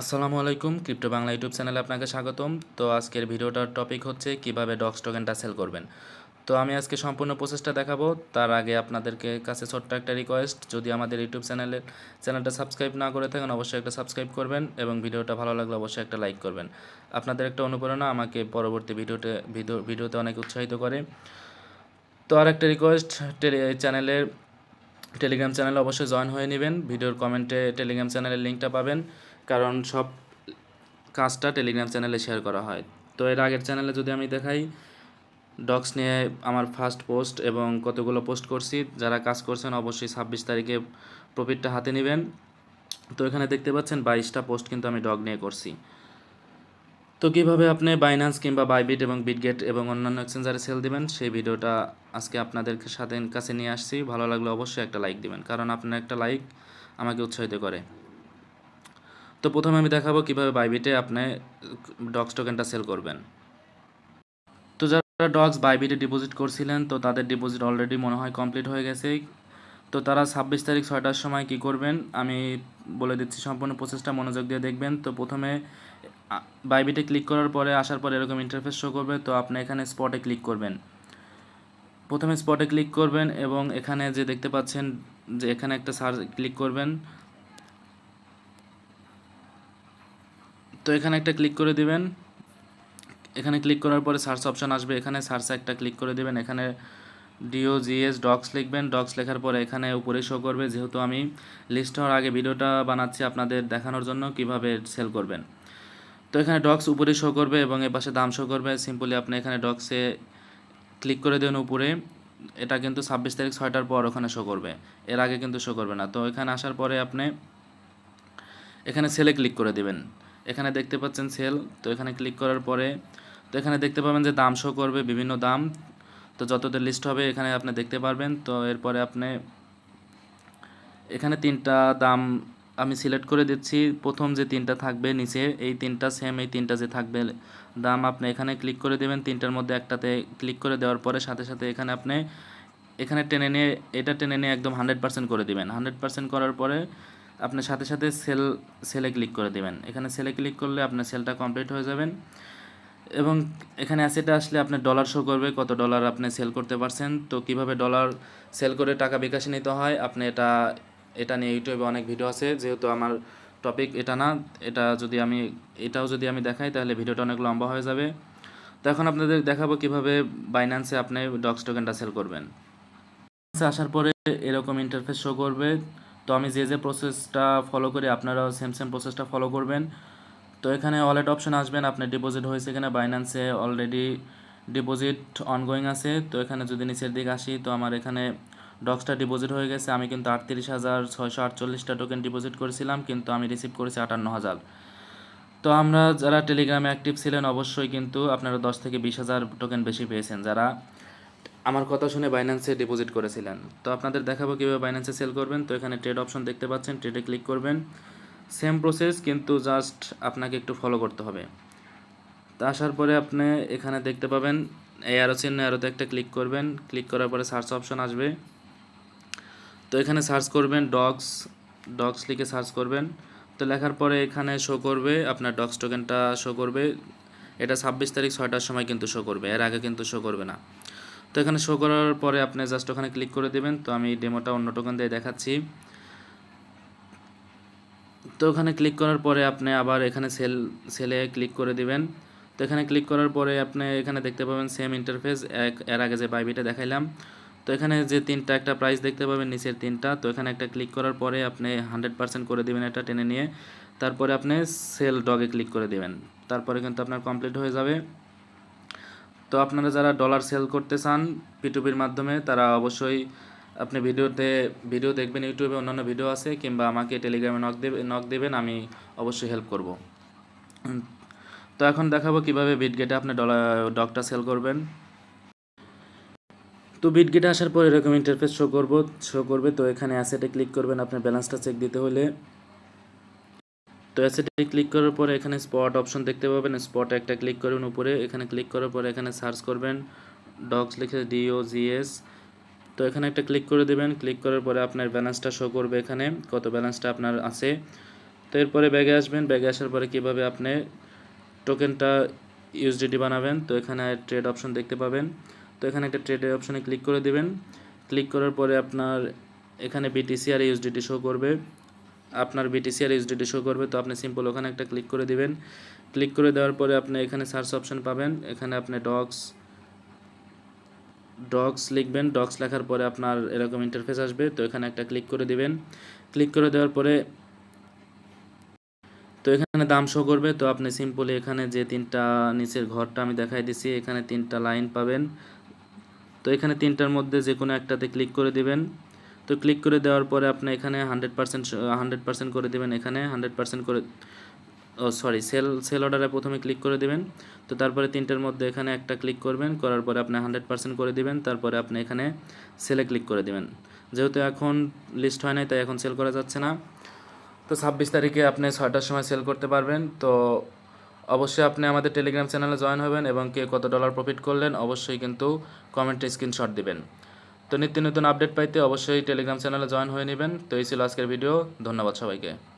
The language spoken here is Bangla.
আসসালামু আলাইকুম, ক্রিপ্টো বাংলা ইউটিউব চ্যানেলে আপনাকে স্বাগতম। তো আজকের ভিডিওটার টপিক হচ্ছে কিভাবে ডক্স টোকেনটা সেল করবেন। তো আমি আজকে সম্পূর্ণ প্রসেসটা দেখাবো। তার আগে আপনাদেরকে কাছে ছোট্ট একটা রিকোয়েস্ট, যদি আমাদের ইউটিউব চ্যানেলটা সাবস্ক্রাইব না করে থাকেন অবশ্যই একটা সাবস্ক্রাইব করবেন এবং ভিডিওটা ভালো লাগলে অবশ্যই একটা লাইক করবেন। আপনাদের একটা অনুপ্রেরণা আমাকে পরবর্তী ভিডিওতে অনেক উৎসাহিত করে। তো আর একটা রিকোয়েস্ট, চ্যানেলের টেলিগ্রাম চ্যানেলে অবশ্যই জয়েন হয়ে নেবেন। ভিডিওর কমেন্টে টেলিগ্রাম চ্যানেলের লিঙ্কটা পাবেন, কারণ সব কাজটা টেলিগ্রাম চ্যানেলে শেয়ার করা হয়। তো এর আগের চ্যানেলে যদি আমি দেখাই, ডক্স নিয়ে আমার ফার্স্ট পোস্ট এবং কতগুলো পোস্ট করছি, যারা কাজ করছেন অবশ্যই 26 তারিখে প্রফিটটা হাতে নেবেন। তো এখানে দেখতে পাচ্ছেন 22টা পোস্ট কিন্তু আমি ডগ নিয়ে করছি। তো কীভাবে আপনি বাইন্যান্স কিংবা বাইবিট এবং বিটগেট এবং অন্যান্য এক্সচেঞ্জারে সেল দিবেন সেই ভিডিওটা আজকে আপনাদের কাছে নিয়ে আসছি। ভালো লাগলে অবশ্যই একটা লাইক দিবেন, কারণ আপনার একটা লাইক আমাকে উৎসাহিত করে। তো প্রথমে আমি দেখাবো কিভাবে বাইবিটে আপনি ডক্স টোকেনটা সেল করবেন। তো যারা ডক্স বাইবিটে ডিপোজিট করছিলেন, তো তাদের ডিপোজিট অলরেডি মনে হয় কমপ্লিট হয়ে গেছে। তো তারা 26 তারিখ 6টার সময় কি করবেন আমি বলে দিচ্ছি, সম্পূর্ণ প্রসেসটা মনোযোগ দিয়ে দেখবেন। তো প্রথমে বাইবিটে ক্লিক করার পরে আসার পরে এরকম ইন্টারফেস শো করবে। তো আপনি এখানে স্পটে ক্লিক করবেন। প্রথমে স্পটে ক্লিক করবেন এবং এখানে যে দেখতে পাচ্ছেন যে এখানে একটা সার্চ ক্লিক করবেন। তো এখানে একটা ক্লিক করে দিবেন। এখানে ক্লিক করার পরে সার্চ অপশন আসবে, এখানে সার্চে একটা ক্লিক করে দেবেন। এখানে DOGS ডক্স লিখবেন। ডক্স লেখার পরে এখানে উপরে শো করবে, যেহেতু আমি লিস্ট হওয়ার আগে ভিডিওটা বানাচ্ছি আপনাদের দেখানোর জন্য কিভাবে সেল করবেন। তো এখানে ডক্স উপরে শো করবে এবং এর পাশে দাম শো করবে। সিম্পলি আপনি এখানে ডক্সে ক্লিক করে দেবেন উপরে। এটা কিন্তু 26 তারিখ 6টার পর ওখানে শো করবে, এর আগে কিন্তু শো করবে না। তো এখানে আসার পরে আপনি এখানে সেলে ক্লিক করে দেবেন। এখানে দেখতে পাচ্ছেন সেল। তো এখানে ক্লিক করার পরে তো এখানে দেখতে পাবেন যে দাম শো করবে, বিভিন্ন দাম। তো যতদের লিস্ট হবে এখানে আপনি দেখতে পারবেন। তো এরপরে আপনি এখানে 3টা দাম আমি সিলেক্ট করে দিচ্ছি। প্রথম যে 3টা থাকবে নিচে, এই 3টা সেম, এই 3টা যে থাকবে দাম আপনি এখানে ক্লিক করে দেবেন। 3টার মধ্যে একটাতে ক্লিক করে দেওয়ার পরে সাথে সাথে এখানে আপনি এখানে টেনে নিয়ে একদম 100% করে দিবেন। 100% করার পরে আপনি সাথে সাথে সেলে ক্লিক করে দেবেন। এখানে সেলে ক্লিক করলে আপনার সেলটা কমপ্লিট হয়ে যাবেন এবং এখানে অ্যাসেটে আসলে আপনার ডলার শো করবে, কত ডলার আপনি সেল করতে পারছেন। তো কিভাবে ডলার সেল করে টাকা বিকাশে নিতে হয় আপনি এটা নিয়ে ইউটিউবে অনেক ভিডিও আছে। যেহেতু আমার টপিক এটা না, এটাও যদি আমি দেখাই তাহলে ভিডিওটা অনেক লম্বা হয়ে যাবে। তো এখন আপনাদের দেখাবো কিভাবে বাইন্যান্সে আপনি ডক্স টোকেনটা সেল করবেন। আসার পরে এরকম ইন্টারফেস শো করবে। তো আমি যে প্রসেসটা ফলো করি আপনারাও সেম প্রসেসটা ফলো করবেন। তো এখানে ওয়ালেট অপশন আসবেন, আপনার ডিপোজিট হয়েছে কিনা। বাইন্যান্সে অলরেডি ডিপোজিট অনগোয়িং আছে। তো এখানে যদি নিচের দিকে আসি, তো আমার এখানে ডক্সটা ডিপোজিট হয়ে গেছে। আমি কিন্তু 38,648টা টোকেন ডিপোজিট করেছিলাম, কিন্তু আমি রিসিভ করেছি 58,000। তো আমরা যারা টেলিগ্রামে অ্যাক্টিভ ছিলেন অবশ্যই কিন্তু আপনারা 10 থেকে 20,000 টোকেন বেশি পেয়েছেন, যারা আমার কথা শুনে বাইন্যান্সে ডিপোজিট করেছিলেন। তো আপনাদের দেখাবো কীভাবে বাইন্যান্সে সেল করবেন। তো এখানে ট্রেড অপশন দেখতে পাচ্ছেন, ট্রেডে ক্লিক করবেন। সেম প্রসেস, কিন্তু জাস্ট আপনাকে একটু ফলো করতে হবে। তো আসার পরে আপনি এখানে দেখতে পাবেন অ্যারো চিহ্ন, অ্যারোতে একটা ক্লিক করবেন। ক্লিক করার পরে সার্চ অপশন আসবে। তো এখানে সার্চ করবেন ডক্স লিখে সার্চ করবেন। তো লেখার পরে এখানে শো করবে আপনার ডক্স টোকেনটা শো করবে। এটা 26 তারিখ 6টার সময় কিন্তু শো করবে, এর আগে কিন্তু শো করবে না। তো এখানে শো করার পরে আপনি জাস্ট ওখানে ক্লিক করে দেবেন। তো আমি ডেমোটা অন্য টোকেন দিয়ে দেখাচ্ছি। তো ওখানে ক্লিক করার পরে আপনি আবার এখানে সেলে ক্লিক করে দিবেন। তো এখানে ক্লিক করার পরে আপনি এখানে দেখতে পাবেন সেম ইন্টারফেস, এর আগে যে বাইবিটা দেখাইলাম। তো এখানে যে 3টা একটা প্রাইস দেখতে পাবেন নিচের 3টা। তো এখানে একটা ক্লিক করার পরে আপনি 100% করে দেবেন এটা টেনে নিয়ে। তারপরে আপনি সেল ডগে ক্লিক করে দেবেন। তারপরে কিন্তু আপনার কমপ্লিট হয়ে যাবে। তো আপনারা যারা ডলার সেল করতে চান P2Pর মাধ্যমে, তারা অবশ্যই আপনি ভিডিও দেখবেন, ইউটিউবে অন্যান্য ভিডিও আছে, কিংবা আমাকে টেলিগ্রামে নক দেবেন, আমি অবশ্যই হেল্প করব। তো এখন দেখাবো কিভাবে বিটগেটে আপনি ডগটা সেল করবেন। তো বিটগেটে আসার পর এরকম ইন্টারফেস শো করবে। তো এখানে অ্যাসেটে ক্লিক করবেন আপনার ব্যালেন্সটা চেক দিতে হলে। তো অ্যাসেটে ক্লিক করার পরে এখানে স্পট অপশন দেখতে পাবেন, স্পটে একটা ক্লিক করবেন উপরে। এখানে ক্লিক করার পরে এখানে সার্চ করবেন ডক্স লিখে DOGS। তো এখানে একটা ক্লিক করে দেবেন। ক্লিক করার পরে আপনার ব্যালেন্সটা শো করবে, এখানে কত ব্যালেন্সটা আপনার আছে। তো এরপরে ব্যাগে আসবেন, ব্যাগে আসার পরে কীভাবে আপনি টোকেনটা ইউএসডিটি বানাবেন। তো এখানে ট্রেড অপশন দেখতে পাবেন। তো এখানে একটা ট্রেডের অপশনে ক্লিক করে দিবেন। ক্লিক করার পরে আপনার এখানে বিটিসি আর ইউএসডিটি শো করবে, আপনার বিটিসি আর ইউএসডিটি শো করবে। তো আপনি সিম্পল ওখানে একটা ক্লিক করে দিবেন। ক্লিক করে দেওয়ার পরে আপনি এখানে সার্চ অপশন পাবেন, এখানে আপনি ডক্স লিখবেন। ডক্স লেখার পরে আপনার এরকম ইন্টারফেস আসবে। তো এখানে একটা ক্লিক করে দিবেন। ক্লিক করে দেওয়ার পরে তো এখানে দাম শো করবে। তো আপনি সিম্পলি এখানে যে তিনটা নিচের ঘরটা আমি দেখাই দিছি, এখানে তিনটা লাইন পাবেন। তো এখানে তিনটার মধ্যে যে কোনো একটাতে ক্লিক করে দিবেন। তো ক্লিক করে দেওয়ার পরে আপনি এখানে 100% করে দিবেন। এখানে 100% করে সেল অর্ডারে প্রথমে ক্লিক করে দিবেন। তো তারপরে তিনটের মধ্যে এখানে একটা ক্লিক করবেন, করার পরে আপনি 100% করে দিবেন। তারপরে আপনি এখানে সেলে ক্লিক করে দিবেন। যেহেতু এখন লিস্ট হয় নাই তাই এখন সেল করা যাচ্ছে না। তো 26 তারিখে আপনি 6টার সময় সেল করতে পারবেন। তো অবশ্যই আপনি আমাদের টেলিগ্রাম চ্যানেলে জয়েন হবেন এবং কে কত ডলার প্রফিট করলেন অবশ্যই কিন্তু কমেন্টে স্ক্রিনশট দিবেন। তো নিত্য নতুন আপডেট পাইতে অবশ্যই টেলিগ্রাম চ্যানেলে জয়েন হয়ে নেবেন। তো এই ছিল আজকের ভিডিও। ধন্যবাদ সবাইকে।